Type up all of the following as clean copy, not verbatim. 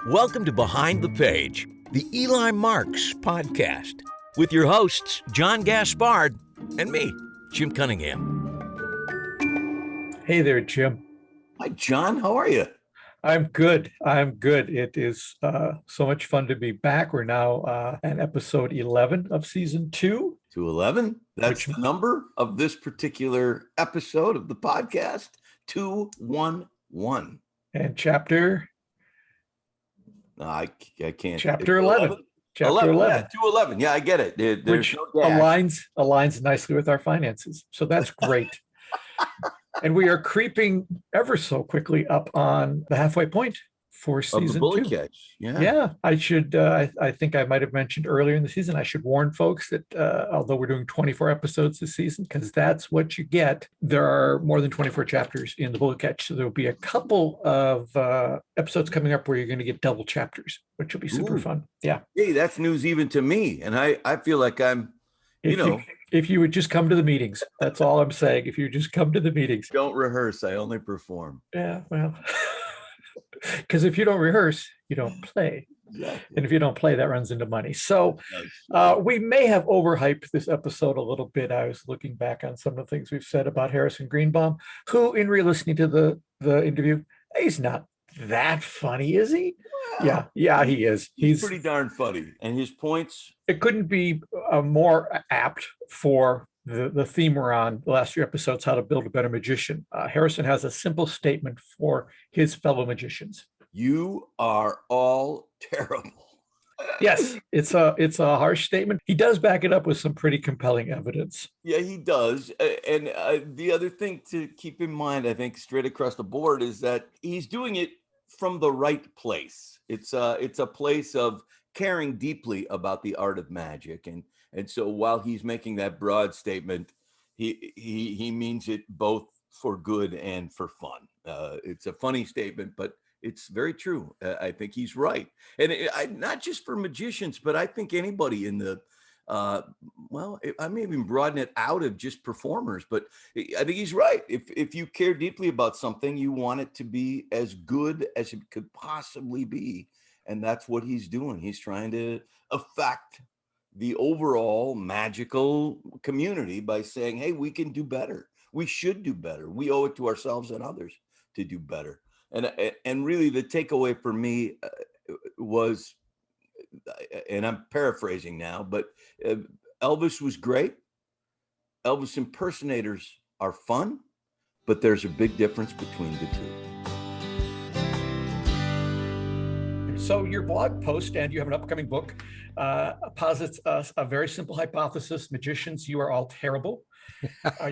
Welcome to Behind the Page, the Eli Marks podcast, with your hosts, John Gaspard and me, Jim Cunningham. Hey there, Jim. Hi, John. How are you? I'm good. It is so much fun to be back. We're now at episode 11 of season 2. 211. That's the number of this particular episode of the podcast. 211. And chapter? I can't. Chapter 11. Chapter 11. Yeah, 211. Yeah, I get it. There's which no aligns nicely with our finances. So that's great. And we are creeping ever so quickly up on the halfway point for season 2. Catch. Yeah. I think I might have mentioned earlier in the season, I should warn folks that although we're doing 24 episodes this season, because that's what you get, there are more than 24 chapters in the bullet catch. So there'll be a couple of episodes coming up where you're going to get double chapters, which will be super fun. Yeah. Hey, that's news even to me. And I feel like I'm, if you would just come to the meetings, that's all I'm saying. If you just come to the meetings. Don't rehearse. I only perform. Yeah, well, because if you don't rehearse, you don't play. Exactly. And if you don't play, that runs into money. So we may have overhyped this episode a little bit. I was looking back on some of the things we've said about Harrison Greenbaum, who, in re-listening to the interview, he's not that funny, is he? Wow. Yeah, he is. He's pretty darn funny. And his points. It couldn't be more apt for the theme we're on the last few episodes, how to build a better magician. Harrison has a simple statement for his fellow magicians. You are all terrible. Yes, it's a harsh statement. He does back it up with some pretty compelling evidence. Yeah, he does. And the other thing to keep in mind, I think, straight across the board, is that he's doing it from the right place. It's a place of caring deeply about the art of magic. And so while he's making that broad statement, he means it both for good and for fun. It's a funny statement, but it's very true. I think he's right. And not just for magicians, but I think anybody in the, I may even broaden it out of just performers, but I think he's right. If you care deeply about something, you want it to be as good as it could possibly be. And that's what he's doing. He's trying to affect the overall magical community by saying, hey, we can do better. We should do better. We owe it to ourselves and others to do better. And really the takeaway for me was, and I'm paraphrasing now, but Elvis was great. Elvis impersonators are fun, but there's a big difference between the two. So your blog post, and you have an upcoming book, posits us a very simple hypothesis: magicians, you are all terrible.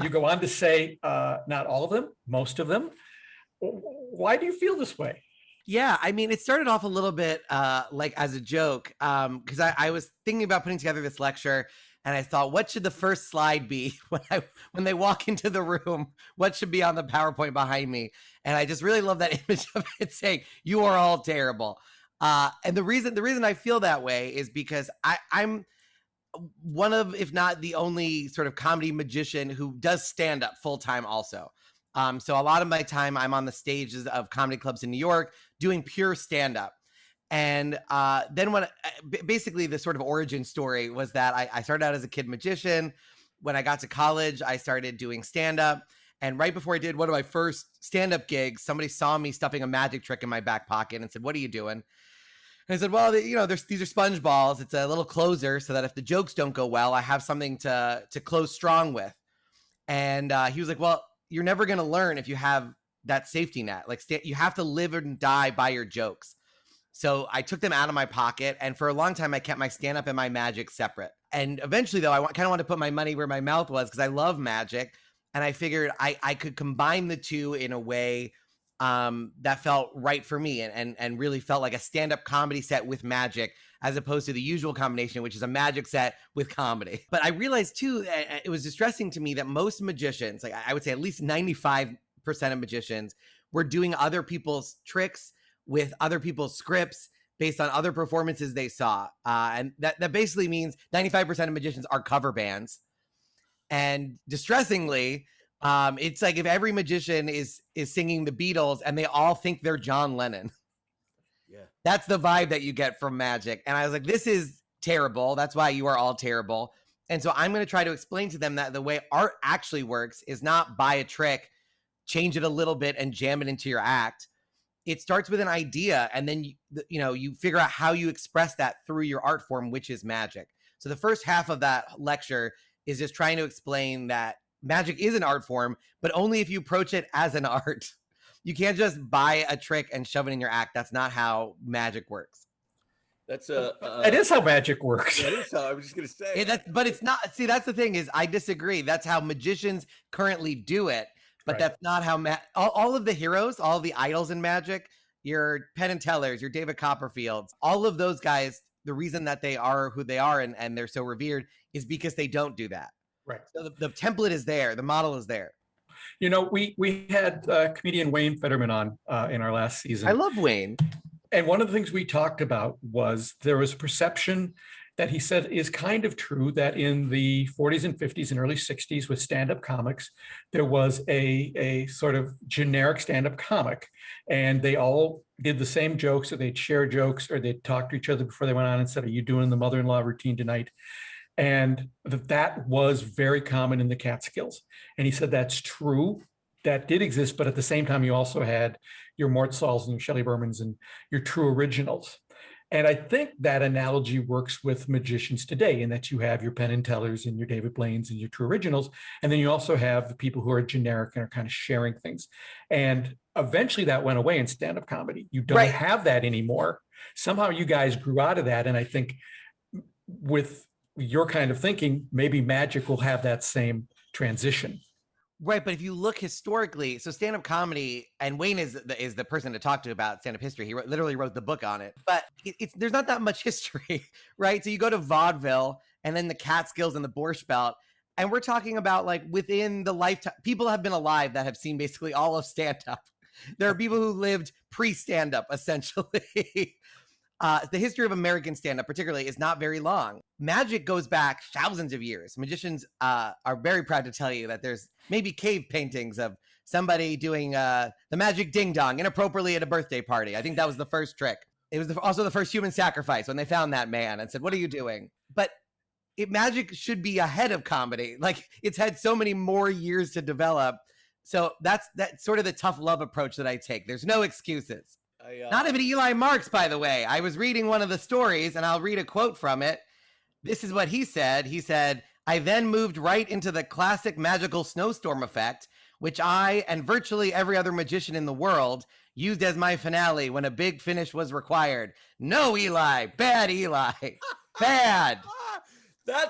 You go on to say, not all of them, most of them. Why do you feel this way? Yeah, I mean, it started off a little bit like as a joke, because I was thinking about putting together this lecture, and I thought, what should the first slide be when they walk into the room? What should be on the PowerPoint behind me? And I just really love that image of it saying, "You are all terrible." And the reason I feel that way is because I'm one of, if not the only, sort of comedy magician who does stand up full time also. So a lot of my time I'm on the stages of comedy clubs in New York doing pure stand up. And then when basically the sort of origin story was that I started out as a kid magician. When I got to college, I started doing stand up. And right before I did one of my first stand up gigs, somebody saw me stuffing a magic trick in my back pocket and said, "What are you doing?" And I said, "Well, these are sponge balls. It's a little closer so that if the jokes don't go well, I have something to close strong with." And he was like, "Well, you're never going to learn if you have that safety net. Like you have to live and die by your jokes." So I took them out of my pocket. And for a long time, I kept my stand up and my magic separate. And eventually, though, I kind of wanted to put my money where my mouth was because I love magic. And I figured I could combine the two in a way that felt right for me and really felt like a stand-up comedy set with magic, as opposed to the usual combination, which is a magic set with comedy. But I realized too, it was distressing to me that most magicians, like I would say at least 95% of magicians, were doing other people's tricks with other people's scripts based on other performances they saw. And that basically means 95% of magicians are cover bands. And distressingly, it's like if every magician is singing the Beatles and they all think they're John Lennon. Yeah. That's the vibe that you get from magic. And I was like, this is terrible. That's why you are all terrible. And so I'm going to try to explain to them that the way art actually works is not buy a trick, change it a little bit, and jam it into your act. It starts with an idea, and then you figure out how you express that through your art form, which is magic. So the first half of that lecture is just trying to explain that magic is an art form, but only if you approach it as an art. You can't just buy a trick and shove it in your act. That's not how magic works. That's That is how magic works. That is how I was just going to say. But it's not. See, that's the thing is I disagree. That's how magicians currently do it. But that's not how all of the heroes, all of the idols in magic, your Penn and Tellers, your David Copperfields, all of those guys, the reason that they are who they are and they're so revered is because they don't do that. Right. So the template is there. The model is there. We had comedian Wayne Fetterman on in our last season. I love Wayne. And one of the things we talked about was there was a perception that he said is kind of true, that in the 40s and 50s and early 60s with stand-up comics, there was a sort of generic stand-up comic, and they all did the same jokes, or they'd share jokes, or they'd talk to each other before they went on and said, "Are you doing the mother-in-law routine tonight?" And that was very common in the Catskills. And he said that's true. That did exist, but at the same time, you also had your Mort Sauls and your Shelley Bermans and your true originals. And I think that analogy works with magicians today, in that you have your Penn and Tellers and your David Blaine's and your true originals. And then you also have the people who are generic and are kind of sharing things. And eventually that went away in stand-up comedy. You don't have that anymore. Somehow you guys grew out of that. And I think with your kind of thinking, maybe magic will have that same transition. Right, but if you look historically, so stand-up comedy, and Wayne is the person to talk to about stand-up history. He literally wrote the book on it. But there's not that much history, right? So you go to vaudeville, and then the Catskills and the Borscht Belt, and we're talking about like within the lifetime, people have been alive that have seen basically all of stand-up. There are people who lived pre-stand-up, essentially. The history of American stand-up particularly is not very long. Magic goes back thousands of years. Magicians are very proud to tell you that there's maybe cave paintings of somebody doing the magic ding-dong inappropriately at a birthday party. I think that was the first trick. It was also the first human sacrifice when they found that man and said, "What are you doing?" But magic should be ahead of comedy. Like, it's had so many more years to develop. So that's sort of the tough love approach that I take. There's no excuses. Not even Eli Marks, by the way. I was reading one of the stories, and I'll read a quote from it. This is what he said. He said, "I then moved right into the classic magical snowstorm effect, which I and virtually every other magician in the world used as my finale when a big finish was required. No, Eli. Bad, Eli. Bad.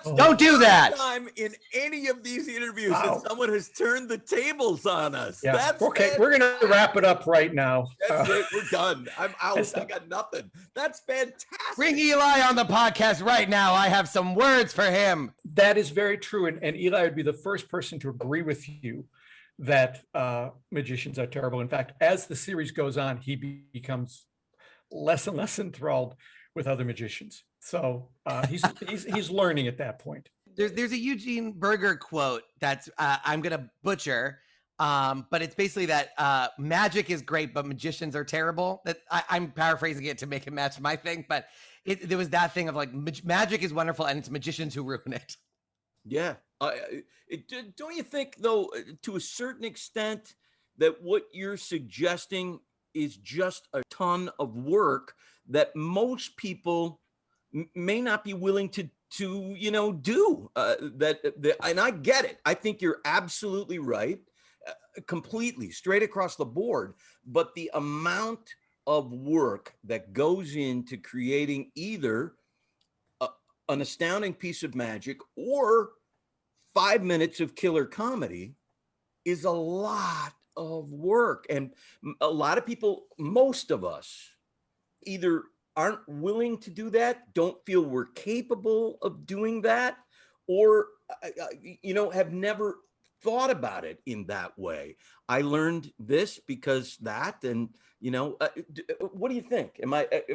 Don't do that." Time in any of these interviews that someone has turned the tables on us. Yeah. That's okay. fantastic. We're going to wrap it up right now. That's it. We're done. I'm out. I got nothing. That's fantastic. Bring Eli on the podcast right now. I have some words for him. That is very true. And Eli would be the first person to agree with you that magicians are terrible. In fact, as the series goes on, he becomes less and less enthralled with other magicians. So he's learning at that point. There's a Eugene Berger quote that's I'm gonna butcher, but it's basically that magic is great, but magicians are terrible. That I'm paraphrasing it to make it match my thing, but there was that thing of like magic is wonderful, and it's magicians who ruin it. Yeah. Don't you think, though, to a certain extent, that what you're suggesting is just a ton of work that most people may not be willing to do that, and I get it. I think you're absolutely right, completely straight across the board. But the amount of work that goes into creating either an astounding piece of magic or 5 minutes of killer comedy is a lot of work. And a lot of people, most of us, either aren't willing to do that, don't feel we're capable of doing that, or have never thought about it in that way. I learned this because that, and what do you think? Am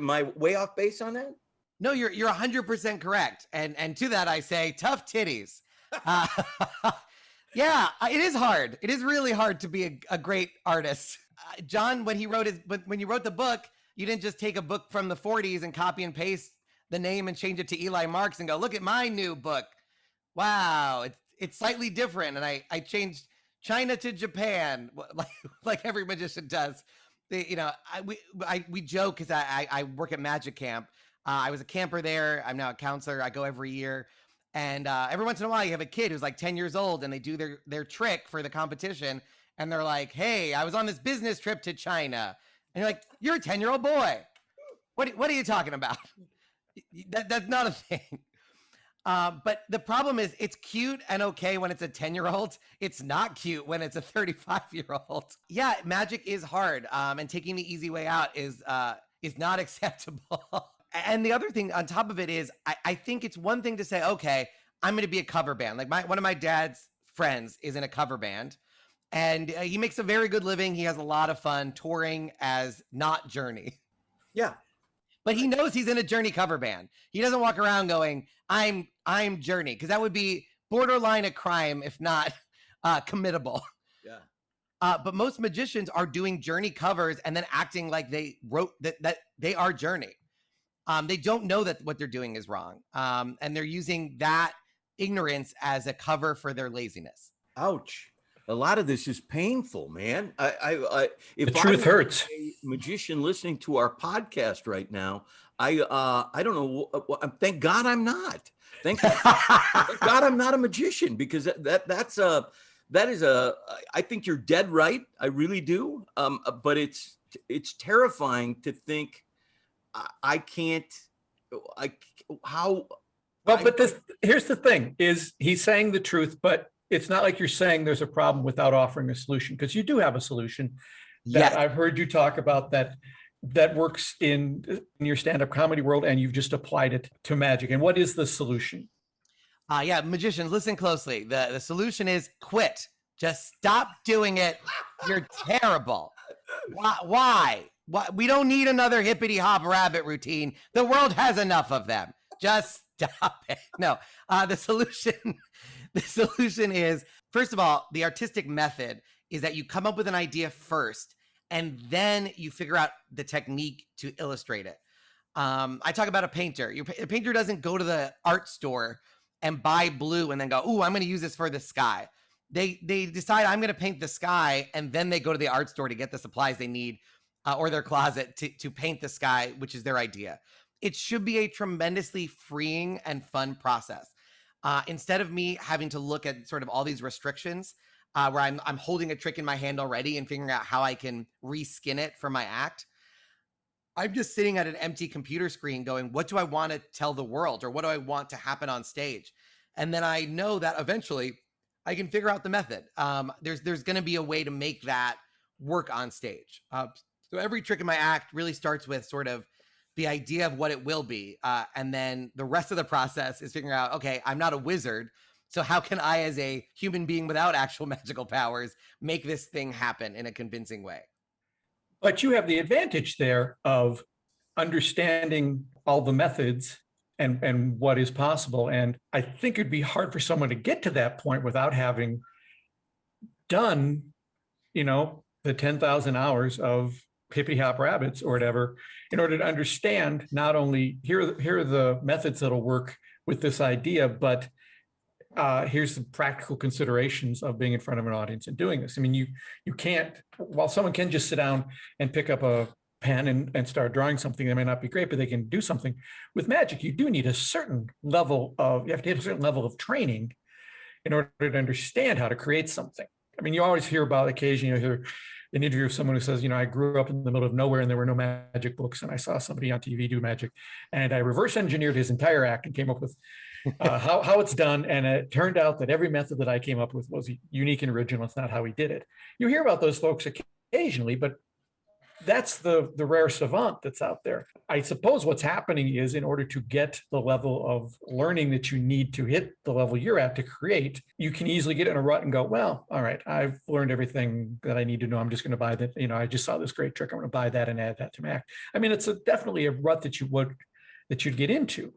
I way off base on that? No, you're 100% correct. And to that I say, tough titties. Yeah, it is hard. It is really hard to be a great artist. John, when you wrote the book, You didn't just take a book from the 40s and copy and paste the name and change it to Eli Marks and go, look at my new book. Wow, it's slightly different. And I changed China to Japan, like every magician does. We joke because I work at Magic Camp. I was a camper there. I'm now a counselor. I go every year. And every once in a while, you have a kid who's like 10 years old and they do their trick for the competition. And they're like, hey, I was on this business trip to China. And you're like, you're a 10-year-old boy. What are you talking about? That's not a thing. But the problem is it's cute and okay when it's a 10-year-old. It's not cute when it's a 35-year-old. Yeah, magic is hard. And taking the easy way out is not acceptable. And the other thing on top of it is I think it's one thing to say, okay, I'm going to be a cover band. Like one of my dad's friends is in a cover band. And he makes a very good living. He has a lot of fun touring as not Journey. Yeah. But he knows he's in a Journey cover band. He doesn't walk around going, I'm Journey, because that would be borderline a crime, if not committable. Yeah. But most magicians are doing Journey covers and then acting like they wrote that they are Journey. They don't know that what they're doing is wrong. And they're using that ignorance as a cover for their laziness. Ouch. A lot of this is painful, man. If The truth hurts. A magician listening to our podcast right now, I don't know. Thank God I'm not. Thank God I'm not a magician, because that is I think you're dead right. I really do. But it's terrifying to think here's the thing: is he's saying the truth, but it's not like you're saying there's a problem without offering a solution, because you do have a solution that I've heard you talk about that works in your stand-up comedy world, and you've just applied it to magic. And what is the solution? Magicians, listen closely. The solution is quit. Just stop doing it. You're terrible. Why? We don't need another hippity hop rabbit routine. The world has enough of them. Just stop it. No, the solution is, first of all, the artistic method is that you come up with an idea first, and then you figure out the technique to illustrate it. I talk about a painter. A painter doesn't go to the art store and buy blue and then go, ooh, I'm going to use this for the sky. They decide, I'm going to paint the sky, and then they go to the art store to get the supplies they need, or their closet to paint the sky, which is their idea. It should be a tremendously freeing and fun process. Instead of me having to look at sort of all these restrictions, where I'm holding a trick in my hand already and figuring out how I can reskin it for my act, I'm just sitting at an empty computer screen going, what do I want to tell the world, or what do I want to happen on stage? And then I know that eventually I can figure out the method. There's going to be a way to make that work on stage. So every trick in my act really starts with sort of the idea of what it will be. And then the rest of the process is figuring out, okay, I'm not a wizard. So how can I, as a human being without actual magical powers, make this thing happen in a convincing way? But you have the advantage there of understanding all the methods and what is possible. And I think it'd be hard for someone to get to that point without having done, the 10,000 hours of hippity hop rabbits or whatever, in order to understand not only here are the methods that'll work with this idea, but here's the practical considerations of being in front of an audience and doing this. I mean, you can't, while someone can just sit down and pick up a pen and start drawing something that may not be great, but they can do something. With magic, you do need you have to hit a certain level of training in order to understand how to create something. I mean, you always hear about occasionally, you hear an interview of someone who says, I grew up in the middle of nowhere and there were no magic books, and I saw somebody on TV do magic, and I reverse engineered his entire act and came up with how it's done. And it turned out that every method that I came up with was unique and original. It's not how he did it. You hear about those folks occasionally, but that's the rare savant that's out there. I suppose what's happening is, in order to get the level of learning that you need to hit the level you're at to create, you can easily get in a rut and go, well, all right, I've learned everything that I need to know. I'm just going to buy that. I just saw this great trick. I'm going to buy that and add that to my act. I mean, it's definitely a rut that you'd get into.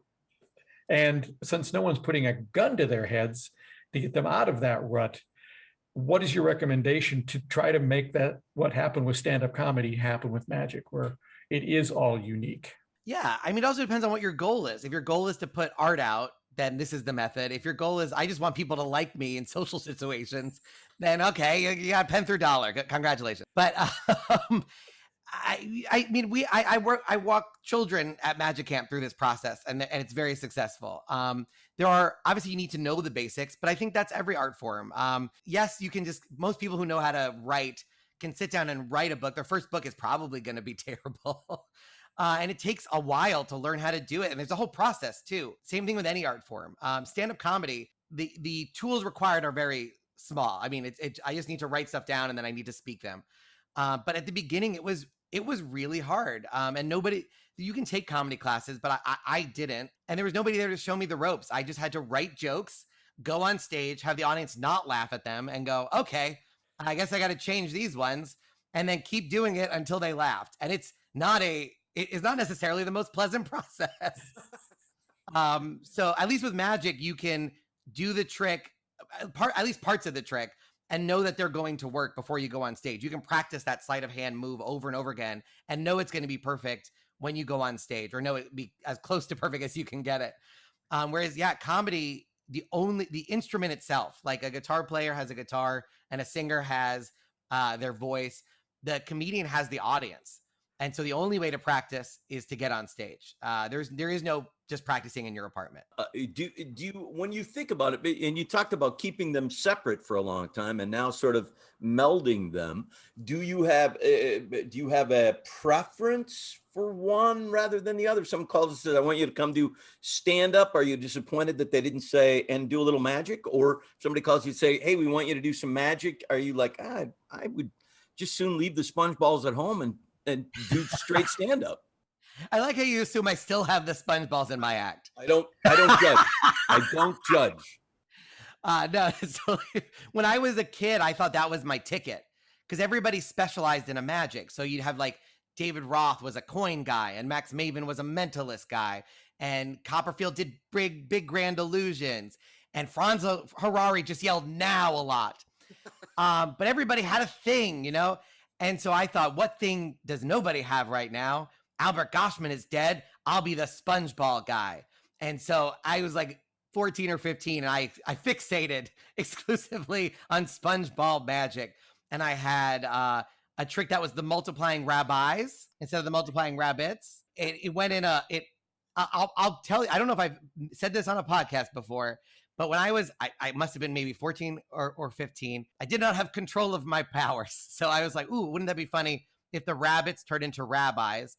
And since no one's putting a gun to their heads to get them out of that rut, what is your recommendation to try to make that what happened with stand-up comedy happen with magic, where it is all unique? Yeah, I mean, it also depends on what your goal is. If your goal is to put art out, then this is the method. If your goal is, I just want people to like me in social situations, then okay, you got pen through dollar. Congratulations. But I mean, I walk children at Magic Camp through this process, and it's very successful. There are obviously you need to know the basics, but I think that's every art form. Yes, you can most people who know how to write can sit down and write a book. Their first book is probably going to be terrible. And it takes a while to learn how to do it. And there's a whole process too. Same thing with any art form. Stand-up comedy, the tools required are very small. I mean, I just need to write stuff down and then I need to speak them. But at the beginning, it was really hard. And you can take comedy classes, but I didn't. And there was nobody there to show me the ropes. I just had to write jokes, go on stage, have the audience not laugh at them and go, okay, I guess I got to change these ones, and then keep doing it until they laughed. And it's not necessarily the most pleasant process. So at least with magic, you can do the trick, at least parts of the trick, and know that they're going to work before you go on stage. You can practice that sleight of hand move over and over again and know it's going to be perfect when you go on stage, or know it be as close to perfect as you can get it. Whereas, comedy, the instrument itself, like a guitar player has a guitar and a singer has their voice, the comedian has the audience. And so the only way to practice is to get on stage. There is no just practicing in your apartment. Do you, when you think about it, and you talked about keeping them separate for a long time and now sort of melding them, do you have a preference for one rather than the other? Someone calls and says, I want you to come do stand up. Are you disappointed that they didn't say, and do a little magic? Or somebody calls you and say, hey, we want you to do some magic. Are you like, I would just soon leave the sponge balls at home and do straight stand up? I like how you assume I still have the sponge balls in my act. I don't judge. I don't judge. No, so when I was a kid, I thought that was my ticket, because everybody specialized in a magic. So you'd have like David Roth was a coin guy, and Max Maven was a mentalist guy, and Copperfield did big grand illusions, and Franz Harari just yelled now a lot. But everybody had a thing, And so I thought, what thing does nobody have right now? Albert Goshman is dead. I'll be the sponge ball guy. And so I was like 14 or 15, and I fixated exclusively on sponge ball magic. And I had a trick that was the multiplying rabbis instead of the multiplying rabbits. It went in I'll tell you, I don't know if I've said this on a podcast before, but when I must have been maybe 14 or 15, I did not have control of my powers. So I was like, ooh, wouldn't that be funny if the rabbits turned into rabbis?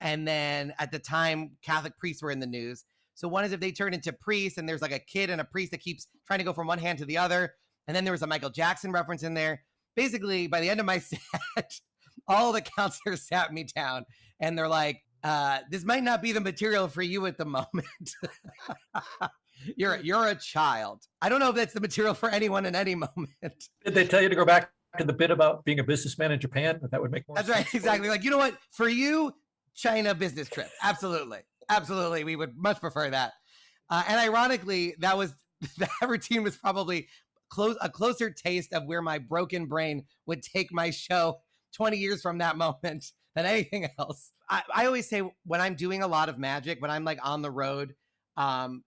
And then at the time, Catholic priests were in the news. So one is if they turn into priests, and there's like a kid and a priest that keeps trying to go from one hand to the other. And then there was a Michael Jackson reference in there. Basically, by the end of my set, all the counselors sat me down and they're like, this might not be the material for you at the moment. You're a child. I don't know if that's the material for anyone in any moment. Did they tell you to go back to the bit about being a businessman in Japan? That would make more sense. That's right, exactly. Like, you know what? For you, China business trip. Absolutely. We would much prefer that. And ironically, that routine was probably a closer taste of where my broken brain would take my show 20 years from that moment than anything else. I always say, when I'm doing a lot of magic, when I'm like on the road,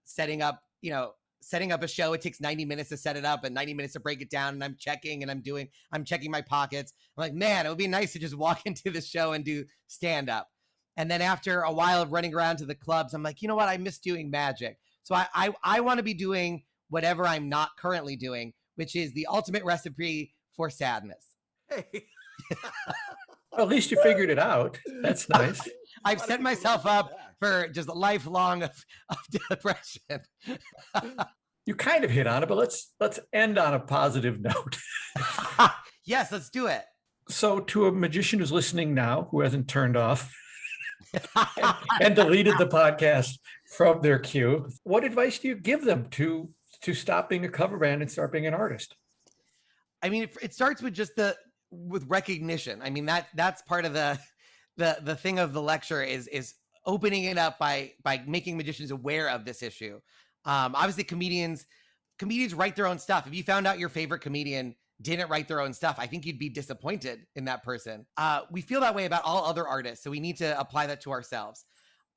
setting up a show, it takes 90 minutes to set it up and 90 minutes to break it down. And I'm checking my pockets. I'm like, man, it would be nice to just walk into the show and do stand up. And then after a while of running around to the clubs, I'm like, you know what? I miss doing magic. So I want to be doing whatever I'm not currently doing, which is the ultimate recipe for sadness. Hey. Well, at least you figured it out. That's nice. I've set myself up for just a lifelong of depression. You kind of hit on it, but let's end on a positive note. Yes, let's do it. So to a magician who's listening now, who hasn't turned off and deleted the podcast from their queue, what advice do you give them to stop being a cover band and start being an artist? I mean, it starts with with recognition. I mean, that's part of the thing of the lecture is opening it up by making magicians aware of this issue. Obviously, comedians write their own stuff. If you found out your favorite comedian didn't write their own stuff, I think you'd be disappointed in that person. We feel that way about all other artists, so we need to apply that to ourselves.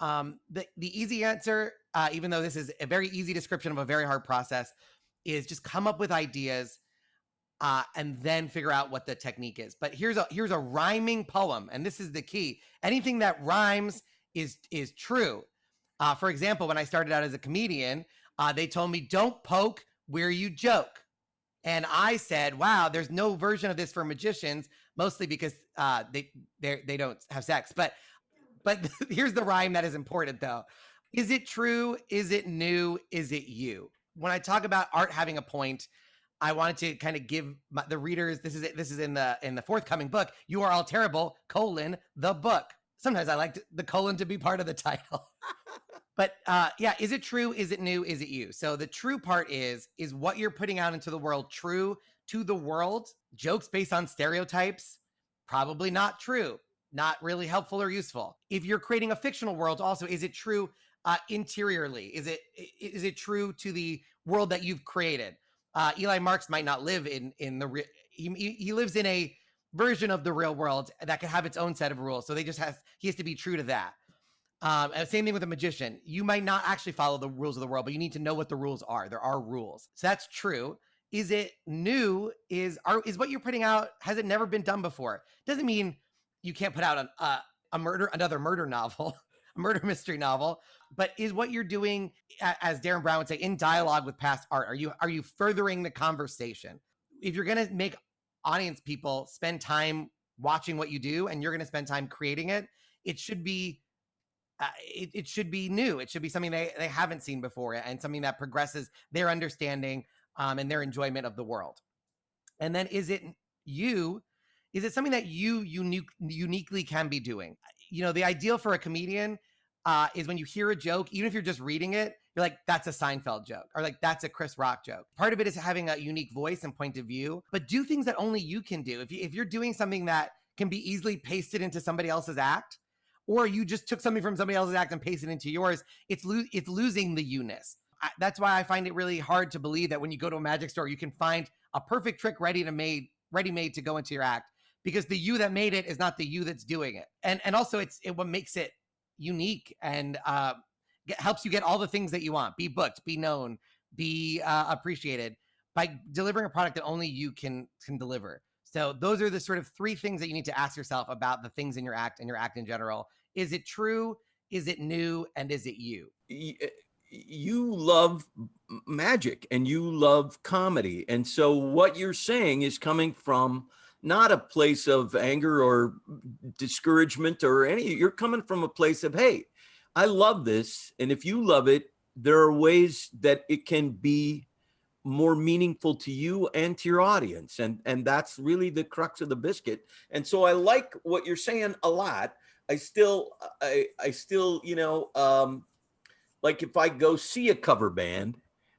The easy answer, even though this is a very easy description of a very hard process, is just come up with ideas and then figure out what the technique is. But here's a rhyming poem, and this is the key. Anything that rhymes is true. For example, when I started out as a comedian, they told me, don't poke where you joke. And I said, wow, there's no version of this for magicians, mostly because they don't have sex. But here's the rhyme that is important, though. Is it true? Is it new? Is it you? When I talk about art having a point, I wanted to kind of give the readers, this is in the forthcoming book, You Are All Terrible, the book. Sometimes I like the colon to be part of the title. But yeah, is it true? Is it new? Is it you? So the true part is what you're putting out into the world true to the world? Jokes based on stereotypes? Probably not true. Not really helpful or useful. If you're creating a fictional world also, is it true interiorly? Is it true to the world that you've created? Eli Marks might not live in the he lives in a version of the real world that can have its own set of rules. So he has to be true to that. Same thing with a magician. You might not actually follow the rules of the world, but you need to know what the rules are. There are rules. So that's true. Is it new? Is what you're putting out, has it never been done before? Doesn't mean you can't put out another murder novel, a murder mystery novel, but is what you're doing, as Darren Brown would say, in dialogue with past art? Are you furthering the conversation? If you're going to make audience people spend time watching what you do, and you're going to spend time creating it, it should be it should be new. It should be something they haven't seen before, and something that progresses their understanding and their enjoyment of the world. And then is it something that you uniquely can be doing? You know, the ideal for a comedian is when you hear a joke, even if you're just reading it, you're like, that's a Seinfeld joke, or like, that's a Chris Rock joke. Part of it is having a unique voice and point of view, but do things that only you can do. If you're doing something that can be easily pasted into somebody else's act, or you just took something from somebody else's act and pasted it into yours, it's losing the you-ness. That's why I find it really hard to believe that when you go to a magic store, you can find a perfect trick ready-made to go into your act, because the you that made it is not the you that's doing it. And also it's what makes it unique and helps you get all the things that you want. Be booked, be known, be appreciated by delivering a product that only you can deliver. So those are the sort of three things that you need to ask yourself about the things in your act and your act in general. Is it true? Is it new? And is it you? You love magic and you love comedy. And so what you're saying is coming from not a place of anger or discouragement or you're coming from a place of, hey, I love this. And if you love it, there are ways that it can be more meaningful to you and to your audience. And that's really the crux of the biscuit. And so I like what you're saying a lot. I still, like if I go see a cover band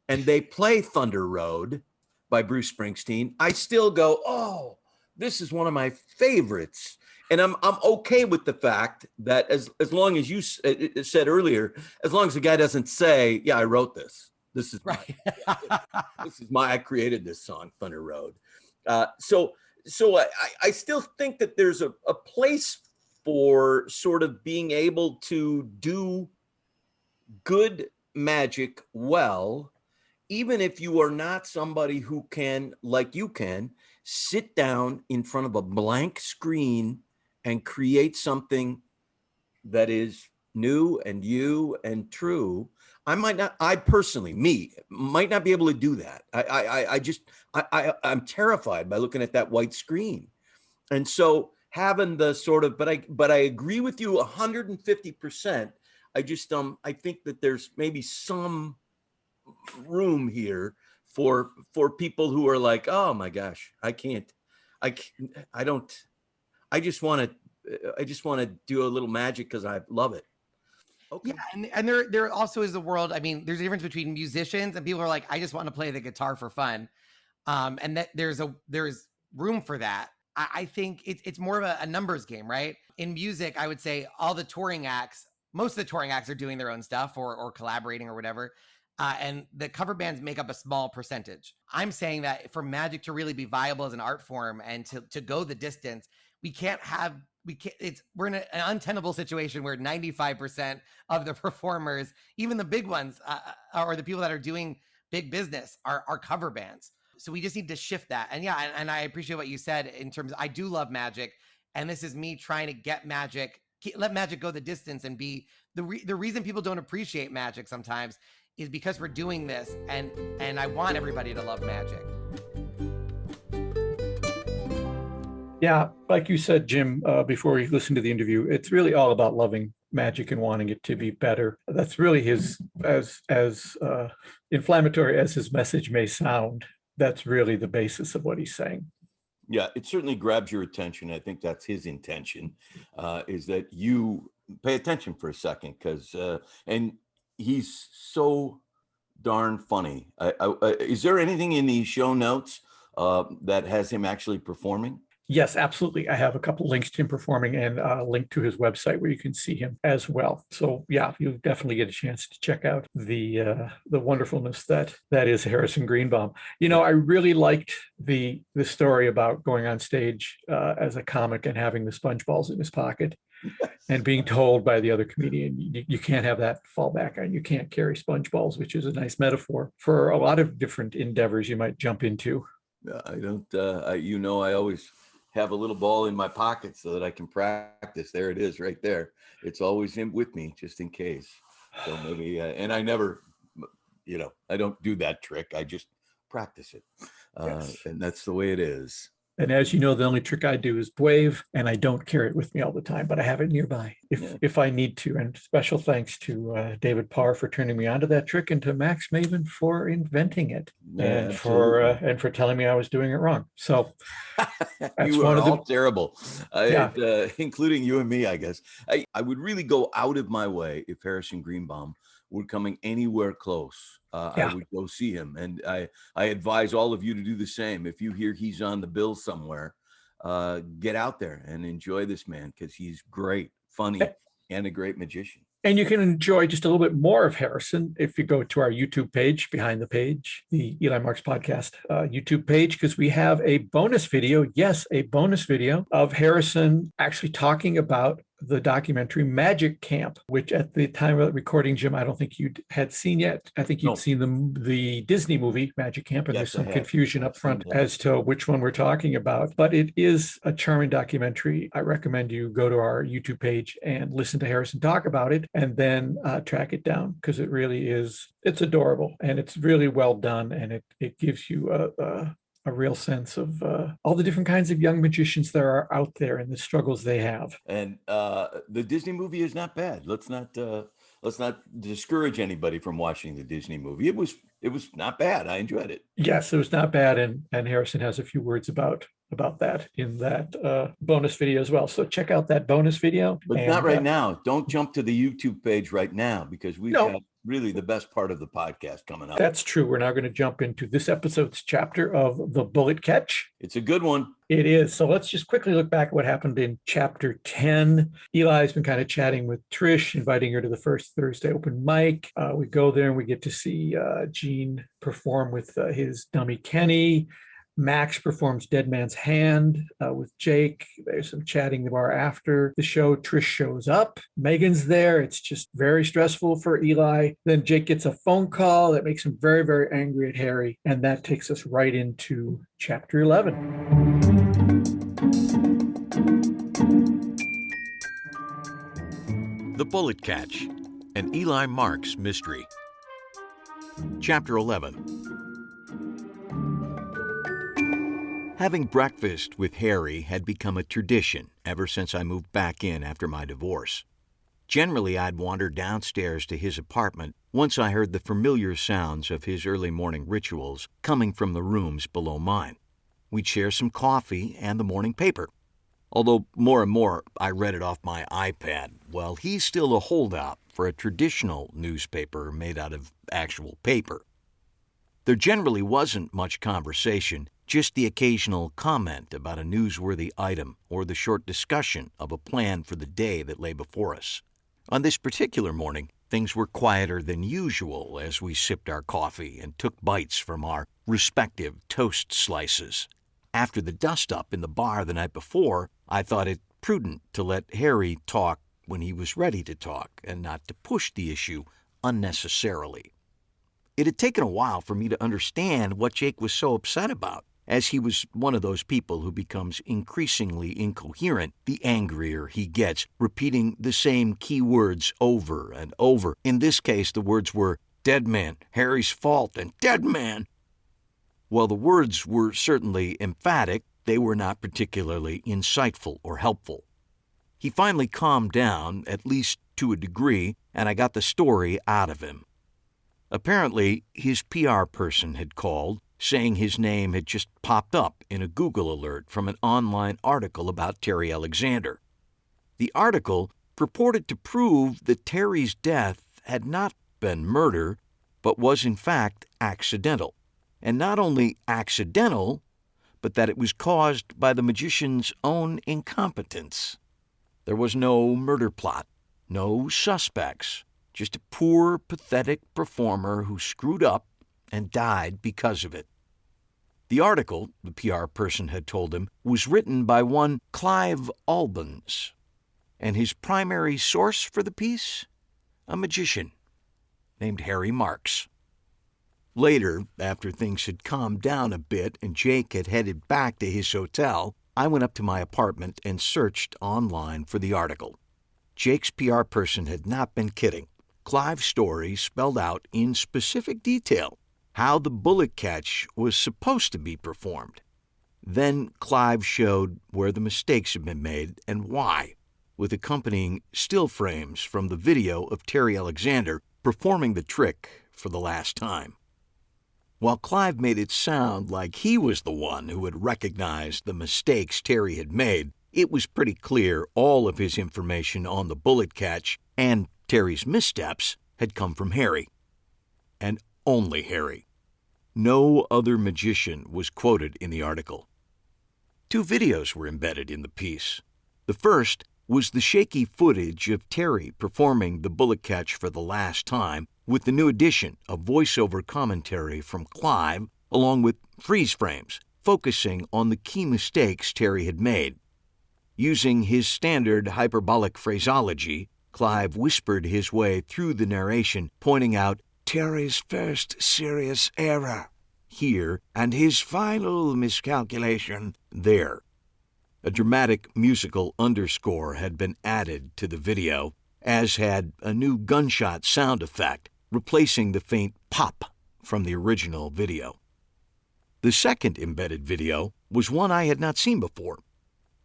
and they play Thunder Road by Bruce Springsteen, I still go, oh, this is one of my favorites. And I'm okay with the fact that as long as you said earlier, as long as the guy doesn't say, yeah, I wrote this. This is right. I created this song, Thunder Road. So I still think that there's a place for sort of being able to do good magic well, even if you are not somebody who can, like you can, sit down in front of a blank screen and create something that is new and you and true. I personally might not be able to do that. I'm terrified by looking at that white screen. And so having the sort of, but I agree with you 150%. I think that there's maybe some room here for people who are like, oh my gosh, I just want to do a little magic because I love it. Okay. Yeah, and there also is the world. I mean, there's a difference between musicians and people are like, I just want to play the guitar for fun, and that there's room for that. I think it's more of a numbers game, right? In music, I would say most of the touring acts are doing their own stuff or collaborating or whatever. and the cover bands make up a small percentage. I'm saying that for magic to really be viable as an art form and to go the distance, we're in an untenable situation where 95% of the performers, even the big ones, or the people that are doing big business are cover bands. So we just need to shift that. And yeah, and I appreciate what you said in terms of, I do love magic. And this is me trying to get magic, let magic go the distance and be the reason people don't appreciate magic sometimes is because we're doing this. And I want everybody to love magic. Yeah, like you said, Jim, before we listened to the interview, it's really all about loving magic and wanting it to be better. That's really his, as inflammatory as his message may sound, that's really the basis of what he's saying. Yeah, it certainly grabs your attention. I think that's his intention, is that you pay attention for a second, because and he's so darn funny. Is there anything in the show notes that has him actually performing? Yes, absolutely. I have a couple links to him performing and a link to his website where you can see him as well. So yeah, you definitely get a chance to check out the wonderfulness that is Harrison Greenbaum. You know, I really liked the story about going on stage as a comic and having the sponge balls in his pocket. And being told by the other comedian, you can't have that fall back on. You can't carry sponge balls, which is a nice metaphor for a lot of different endeavors you might jump into. I don't, I always have a little ball in my pocket so that I can practice. There it is right there. It's always with me just in case. So maybe, and I never, I don't do that trick. I just practice it. Yes. And that's the way it is. And as you know, the only trick I do is wave, and I don't carry it with me all the time, but I have it nearby if I need to. And special thanks to David Parr for turning me onto that trick, and to Max Maven for inventing it, and for telling me I was doing it wrong. So you are all terrible, including you and me, I guess. I would really go out of my way if Harrison Greenbaum were coming anywhere close. I would go see him, and I advise all of you to do the same. If you hear he's on the bill somewhere, get out there and enjoy this man, because he's great, funny, and a great magician. And you can enjoy just a little bit more of Harrison if you go to our YouTube page, Behind the Page, the Eli Marks Podcast YouTube page, because we have a bonus video, a bonus video of Harrison actually talking about the documentary Magic Camp, which at the time of recording, Jim, I don't think you had seen yet. I think you'd seen the Disney movie Magic Camp, and there's some confusion up front as to which one we're talking about. But it is a charming documentary. I recommend you go to our YouTube page and listen to Harrison talk about it, and then track it down, because it really is, it's adorable, and it's really well done, and it gives you a real sense of all the different kinds of young magicians there are out there and the struggles they have. And the Disney movie is not bad. Let's not discourage anybody from watching the Disney movie. It was not bad. I enjoyed it. Yes, it was not bad, and Harrison has a few words about that in that bonus video as well. So check out that bonus video. But not right now. Don't jump to the YouTube page right now, because we've got really the best part of the podcast coming up. That's true. We're now going to jump into this episode's chapter of The Bullet Catch. It's a good one. It is. So let's just quickly look back at what happened in chapter 10. Eli's been kind of chatting with Trish, inviting her to the first Thursday open mic. We go there and we get to see Gene perform with his dummy Kenny. Max performs Dead Man's Hand with Jake. There's some chatting in the bar after the show. Trish shows up. Megan's there. It's just very stressful for Eli. Then Jake gets a phone call that makes him very, very angry at Harry. And that takes us right into chapter 11. The Bullet Catch, an Eli Marks mystery. Chapter 11. Having breakfast with Harry had become a tradition ever since I moved back in after my divorce. Generally, I'd wander downstairs to his apartment once I heard the familiar sounds of his early morning rituals coming from the rooms below mine. We'd share some coffee and the morning paper. Although more and more I read it off my iPad, while he's still a holdout for a traditional newspaper made out of actual paper. There generally wasn't much conversation, just the occasional comment about a newsworthy item or the short discussion of a plan for the day that lay before us. On this particular morning, things were quieter than usual as we sipped our coffee and took bites from our respective toast slices. After the dust-up in the bar the night before, I thought it prudent to let Harry talk when he was ready to talk and not to push the issue unnecessarily. It had taken a while for me to understand what Jake was so upset about, as he was one of those people who becomes increasingly incoherent the angrier he gets, repeating the same key words over and over. In this case, the words were dead man, Harry's fault, and dead man. While the words were certainly emphatic, they were not particularly insightful or helpful. He finally calmed down, at least to a degree, and I got the story out of him. Apparently, his PR person had called, saying his name had just popped up in a Google alert from an online article about Terry Alexander. The article purported to prove that Terry's death had not been murder, but was in fact accidental. And not only accidental, but that it was caused by the magician's own incompetence. There was no murder plot, no suspects, just a poor, pathetic performer who screwed up and died because of it. The article, the PR person had told him, was written by one Clive Albans, and his primary source for the piece? A magician named Harry Marks. Later, after things had calmed down a bit and Jake had headed back to his hotel, I went up to my apartment and searched online for the article. Jake's PR person had not been kidding. Clive's story spelled out in specific detail how the bullet catch was supposed to be performed. Then Clive showed where the mistakes had been made and why, with accompanying still frames from the video of Terry Alexander performing the trick for the last time. While Clive made it sound like he was the one who had recognized the mistakes Terry had made, it was pretty clear all of his information on the bullet catch and Terry's missteps had come from Harry. And only Harry. No other magician was quoted in the article. 2 videos were embedded in the piece. The first was the shaky footage of Terry performing the bullet catch for the last time, with the new addition of voiceover commentary from Clive, along with freeze frames, focusing on the key mistakes Terry had made. Using his standard hyperbolic phraseology, Clive whispered his way through the narration, pointing out Terry's first serious error here and his final miscalculation there. A dramatic musical underscore had been added to the video, as had a new gunshot sound effect, replacing the faint pop from the original video. The second embedded video was one I had not seen before.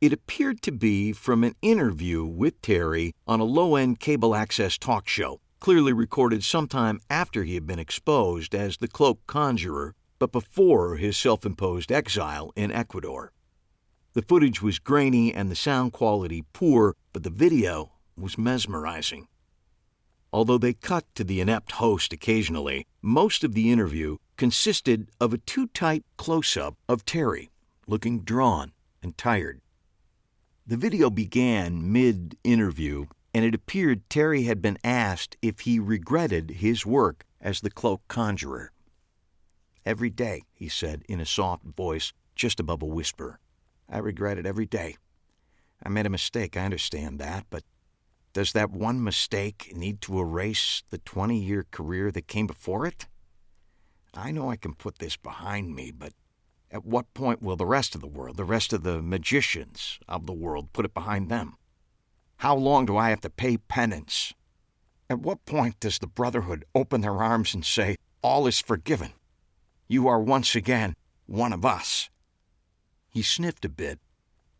It appeared to be from an interview with Terry on a low-end cable access talk show, clearly recorded sometime after he had been exposed as the Cloak Conjurer, but before his self-imposed exile in Ecuador. The footage was grainy and the sound quality poor, but the video was mesmerizing. Although they cut to the inept host occasionally, most of the interview consisted of a too tight close-up of Terry, looking drawn and tired. The video began mid-interview, and it appeared Terry had been asked if he regretted his work as the Cloak Conjurer. "Every day," he said in a soft voice just above a whisper. "I regret it every day. I made a mistake, I understand that, but does that one mistake need to erase the 20-year career that came before it? I know I can put this behind me, but at what point will the rest of the world, the rest of the magicians of the world, put it behind them? How long do I have to pay penance? At what point does the Brotherhood open their arms and say, 'All is forgiven. You are once again one of us'?" He sniffed a bit,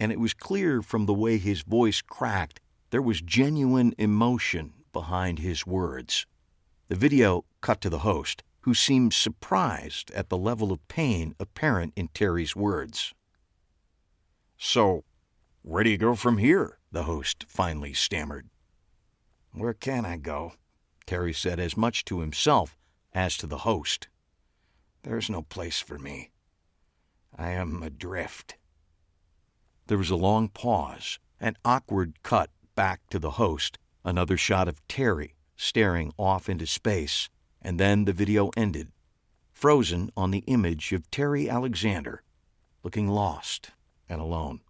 and it was clear from the way his voice cracked there was genuine emotion behind his words. The video cut to the host, who seemed surprised at the level of pain apparent in Terry's words. "So, where do you go from here?" the host finally stammered. "Where can I go?" Terry said, as much to himself as to the host. "There's no place for me. I am adrift." There was a long pause, an awkward cut back to the host, another shot of Terry staring off into space, and then the video ended, frozen on the image of Terry Alexander, looking lost and alone.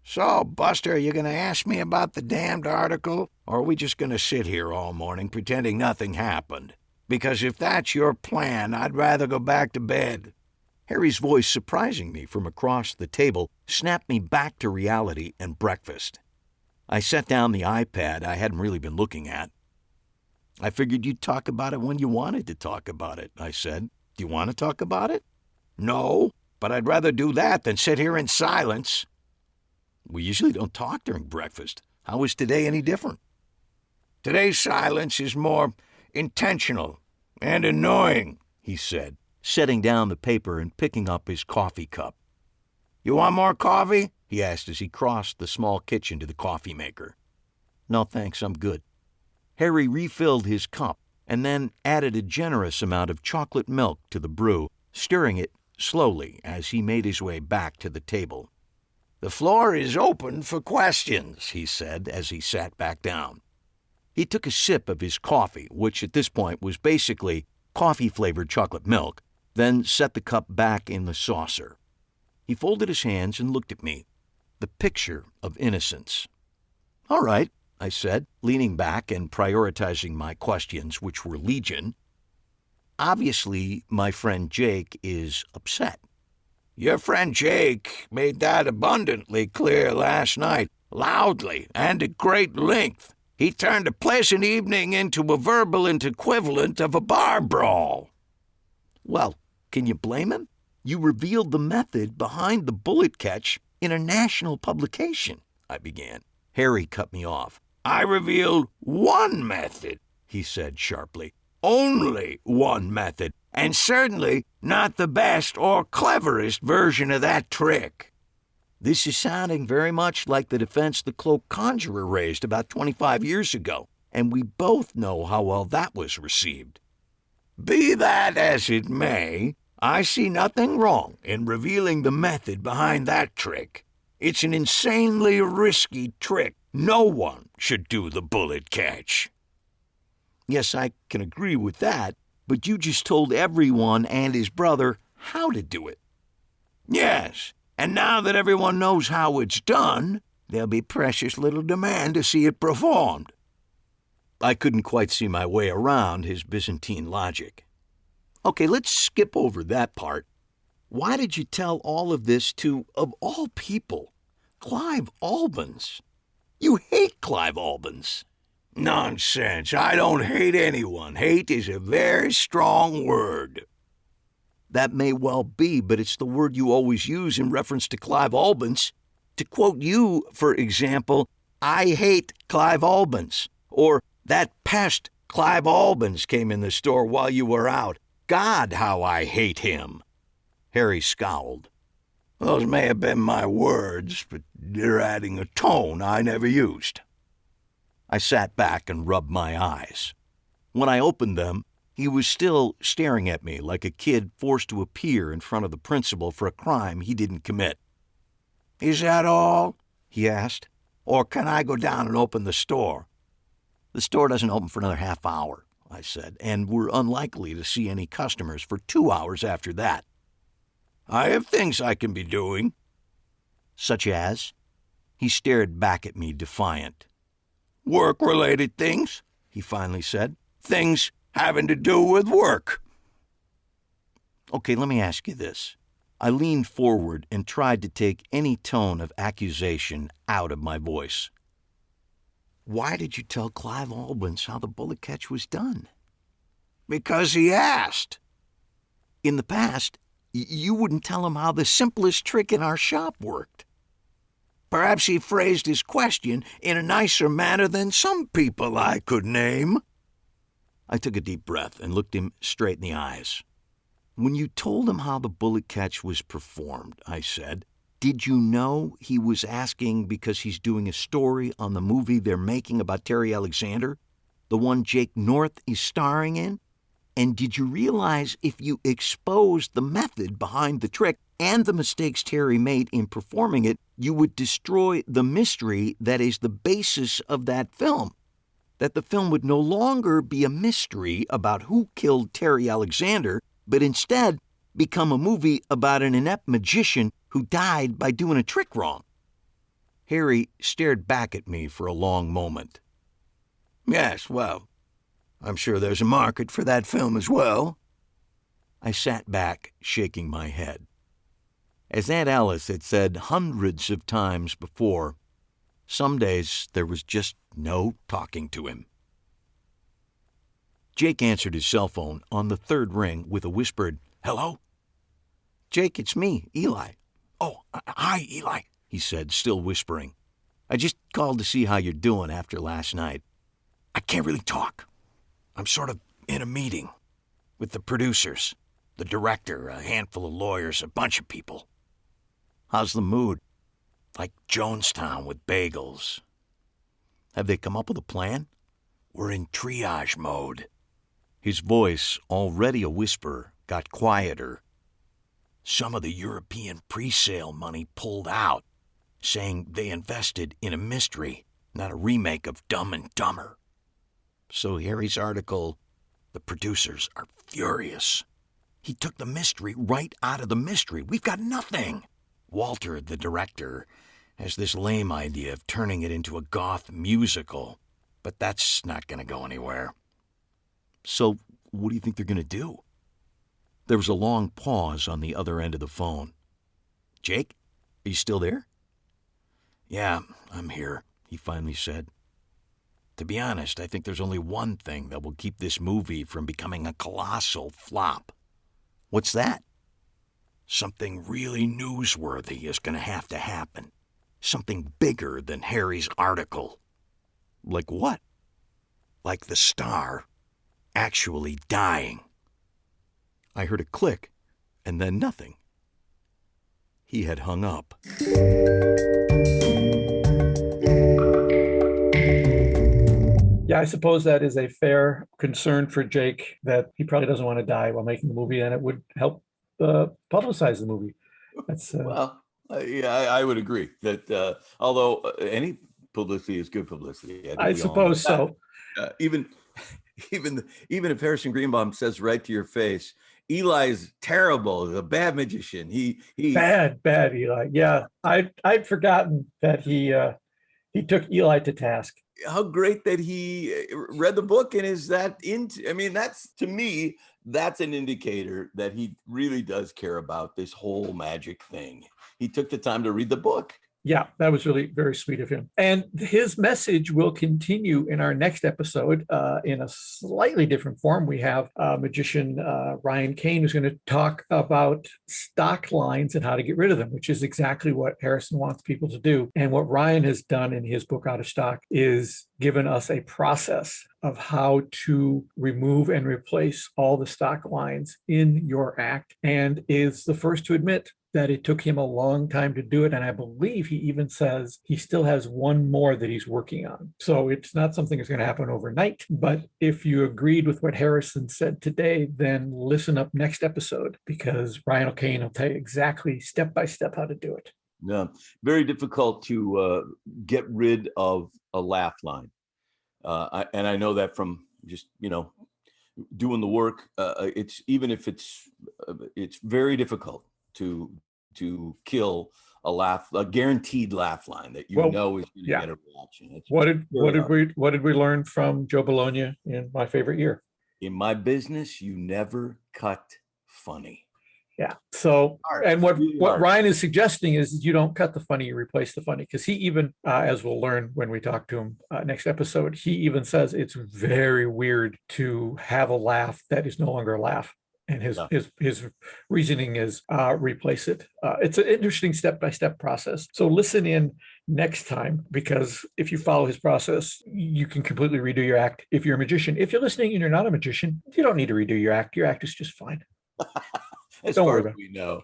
"So, Buster, are you going to ask me about the damned article, or are we just going to sit here all morning pretending nothing happened? Because if that's your plan, I'd rather go back to bed." Harry's voice, surprising me from across the table, snapped me back to reality and breakfast. I set down the iPad I hadn't really been looking at. "I figured you'd talk about it when you wanted to talk about it," I said. "Do you want to talk about it?" "No, but I'd rather do that than sit here in silence." "We usually don't talk during breakfast. How is today any different?" "Today's silence is more intentional and annoying," he said, setting down the paper and picking up his coffee cup. "You want more coffee?" he asked as he crossed the small kitchen to the coffee maker. "No, thanks, I'm good." Harry refilled his cup and then added a generous amount of chocolate milk to the brew, stirring it slowly as he made his way back to the table. "The floor is open for questions," he said as he sat back down. He took a sip of his coffee, which at this point was basically coffee-flavored chocolate milk, then set the cup back in the saucer. He folded his hands and looked at me, the picture of innocence. "All right," I said, leaning back and prioritizing my questions, which were legion. "Obviously, my friend Jake is upset." "Your friend Jake made that abundantly clear last night, loudly and at great length. He turned a pleasant evening into a verbal equivalent of a bar brawl." "Well, can you blame him? You revealed the method behind the bullet catch in a national publication," I began. Harry cut me off. "I revealed one method," he said sharply. "Only one method, and certainly not the best or cleverest version of that trick." "This is sounding very much like the defense the cloak conjurer raised about 25 years ago, and we both know how well that was received." "Be that as it may, I see nothing wrong in revealing the method behind that trick. It's an insanely risky trick. No one should do the bullet catch." "Yes, I can agree with that, but you just told everyone and his brother how to do it." "Yes, and now that everyone knows how it's done, there'll be precious little demand to see it performed." I couldn't quite see my way around his Byzantine logic. "Okay, let's skip over that part. Why did you tell all of this to, of all people, Clive Albans? You hate Clive Albans." "Nonsense. I don't hate anyone. Hate is a very strong word." "That may well be, but it's the word you always use in reference to Clive Albans. To quote you, for example, 'I hate Clive Albans,' or 'That pest Clive Albans came in the store while you were out. God, how I hate him." Harry scowled. "Those may have been my words, but you're adding a tone I never used." I sat back and rubbed my eyes. When I opened them, he was still staring at me like a kid forced to appear in front of the principal for a crime he didn't commit. "Is that all?" he asked. "Or can I go down and open the store?" "The store doesn't open for another half hour," I said, "and we're unlikely to see any customers for 2 hours after that." "I have things I can be doing." "Such as?" He stared back at me defiant. "Work-related things," he finally said. "Things having to do with work." "Okay, let me ask you this." I leaned forward and tried to take any tone of accusation out of my voice. "Why did you tell Clive Albans how the bullet catch was done?" "Because he asked." "In the past, you wouldn't tell him how the simplest trick in our shop worked." "Perhaps he phrased his question in a nicer manner than some people I could name." I took a deep breath and looked him straight in the eyes. "When you told him how the bullet catch was performed," I said, "did you know he was asking because he's doing a story on the movie they're making about Terry Alexander, the one Jake North is starring in? And did you realize if you exposed the method behind the trick and the mistakes Terry made in performing it, you would destroy the mystery that is the basis of that film? that the film would no longer be a mystery about who killed Terry Alexander, but instead become a movie about an inept magician who died by doing a trick wrong. Harry stared back at me for a long moment. Yes, well, I'm sure there's a market for that film as well. I sat back, shaking my head. As Aunt Alice had said hundreds of times before, some days there was just no talking to him. Jake answered his cell phone on the third ring with a whispered, "Hello?" "Jake, it's me, Eli." "Oh, hi, Eli," he said, still whispering. "I just called to see how you're doing after last night." "I can't really talk. I'm sort of in a meeting with the producers, the director, a handful of lawyers, a bunch of people." "How's the mood?" "Like Jonestown with bagels." "Have they come up with a plan?" "We're in triage mode." His voice, already a whisper, got quieter. "Some of the European pre-sale money pulled out, saying they invested in a mystery, not a remake of Dumb and Dumber." So Harry's article, "The producers are furious. He took the mystery right out of the mystery. We've got nothing." Walter, the director, has this lame idea of turning it into a goth musical, but that's not going to go anywhere. "So what do you think they're going to do?" There was a long pause on the other end of the phone. "Jake, are you still there?" "Yeah, I'm here," he finally said. "To be honest, I think there's only one thing that will keep this movie from becoming a colossal flop." "What's that?" "Something really newsworthy is going to have to happen. Something bigger than Harry's article." "Like what?" "Like the star actually dying." I heard a click, and then nothing. He had hung up. Yeah, I suppose that is a fair concern for Jake, that he probably doesn't want to die while making the movie, and it would help publicize the movie. That's Well, yeah, I would agree that although any publicity is good publicity, I think I we all know suppose that. so. Even if Harrison Greenbaum says right to your face, Eli's terrible, he's a bad magician. He Bad Eli. Yeah, I'd forgotten that he took Eli to task. how great that he read the book and is that into. I mean, that's, to me, that's an indicator that he really does care about this whole magic thing. He took the time to read the book. Yeah, that was really very sweet of him. And his message will continue in our next episode in a slightly different form. We have magician Ryan Kane, who's going to talk about stock lines and how to get rid of them, which is exactly what Harrison wants people to do. And what Ryan has done in his book, Out of Stock, is given us a process of how to remove and replace all the stock lines in your act, and is the first to admit that it took him a long time to do it. And I believe he even says he still has one more that he's working on. So it's not something that's going to happen overnight. But if you agreed with what Harrison said today, then listen up next episode, because Ryan O'Kane will tell you exactly step by step how to do it. Yeah, very difficult to get rid of a laugh line. And I know that from just, doing the work. It's, even if it's very difficult to kill a guaranteed laugh line that is going to get a reaction. What did we learn from Joe Bologna in My Favorite Year? In my business, you never cut funny. Yeah. So, and what hard. Ryan is suggesting is you don't cut the funny, you replace the funny. Because he even, as we'll learn when we talk to him next episode, he even says it's very weird to have a laugh that is no longer a laugh. And his reasoning is replace it. It's an interesting step-by-step process. So listen in next time, because if you follow his process, you can completely redo your act if you're a magician. If you're listening and you're not a magician, you don't need to redo your act. Your act is just fine. As far as we know,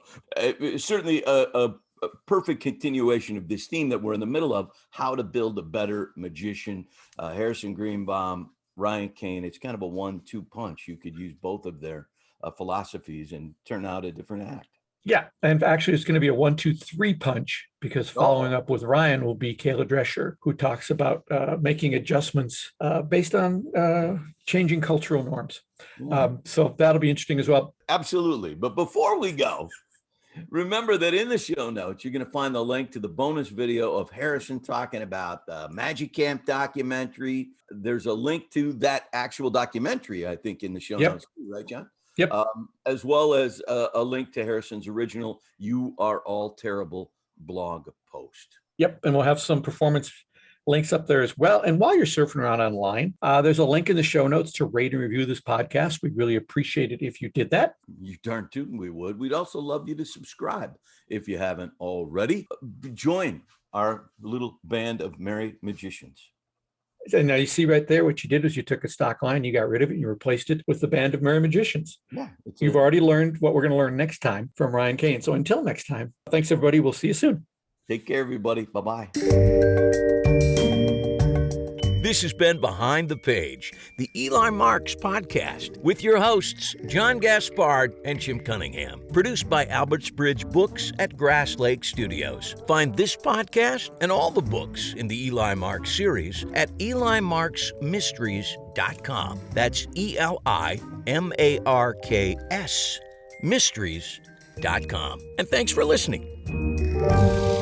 certainly a perfect continuation of this theme that we're in the middle of, how to build a better magician. Harrison Greenbaum, Ryan Kane, it's kind of a 1-2 punch. You could use both of their philosophies and turn out a different act. Yeah, and actually, it's going to be a 1, 2, 3 punch because following up with Ryan will be Kayla Drescher, who talks about making adjustments based on changing cultural norms. So that'll be interesting as well. Absolutely. But before we go, remember that in the show notes, you're going to find the link to the bonus video of Harrison talking about the Magic Camp documentary. There's a link to that actual documentary, I think, in the show notes, too, right, John? Yep. As well as a link to Harrison's original You Are All Terrible blog post. Yep. And we'll have some performance links up there as well. And while you're surfing around online, there's a link in the show notes to rate and review this podcast. We'd really appreciate it if you did that. You darn tootin' we would. We'd also love you to subscribe if you haven't already. Join our little band of merry magicians. And now you see right there, what you did was you took a stock line, you got rid of it, and you replaced it with the Band of Merry Magicians. Yeah, You've already learned what we're going to learn next time from Ryan Kane. So until next time, thanks, everybody. We'll see you soon. Take care, everybody. Bye-bye. This has been Behind the Page, the Eli Marks podcast, with your hosts, John Gaspard and Jim Cunningham. Produced by Albertsbridge Books at Grass Lake Studios. Find this podcast and all the books in the Eli Marks series at EliMarksMysteries.com. That's ELIMARKS Mysteries.com. And thanks for listening.